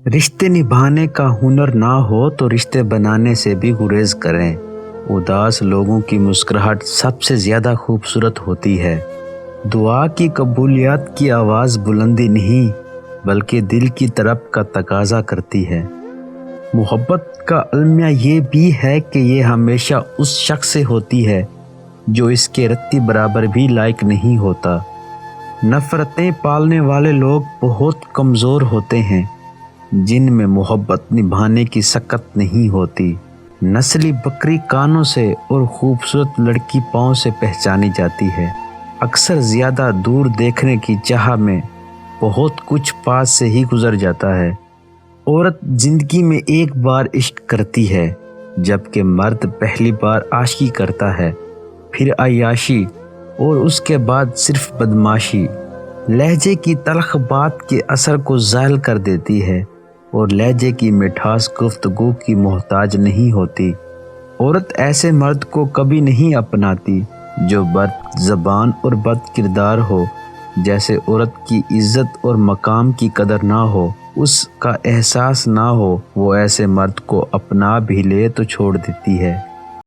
رشتے نبھانے کا ہنر نہ ہو تو رشتے بنانے سے بھی گریز کریں۔ اداس لوگوں کی مسکراہٹ سب سے زیادہ خوبصورت ہوتی ہے۔ دعا کی قبولیت کی آواز بلندی نہیں بلکہ دل کی طرف کا تقاضا کرتی ہے۔ محبت کا المیہ یہ بھی ہے کہ یہ ہمیشہ اس شخص سے ہوتی ہے جو اس کے رتی برابر بھی لائق نہیں ہوتا۔ نفرتیں پالنے والے لوگ بہت کمزور ہوتے ہیں جن میں محبت نبھانے کی سکت نہیں ہوتی۔ نسلی بکری کانوں سے اور خوبصورت لڑکی پاؤں سے پہچانی جاتی ہے۔ اکثر زیادہ دور دیکھنے کی چاہ میں بہت کچھ پاس سے ہی گزر جاتا ہے۔ عورت زندگی میں ایک بار عشق کرتی ہے جبکہ مرد پہلی بار عاشقی کرتا ہے، پھر عیاشی اور اس کے بعد صرف بدمعاشی۔ لہجے کی تلخ بات کے اثر کو زائل کر دیتی ہے اور لہجے کی مٹھاس گفتگو کی محتاج نہیں ہوتی۔ عورت ایسے مرد کو کبھی نہیں اپناتی جو بد زبان اور بد کردار ہو۔ جیسے عورت کی عزت اور مقام کی قدر نہ ہو، اس کا احساس نہ ہو، وہ ایسے مرد کو اپنا بھی لے تو چھوڑ دیتی ہے۔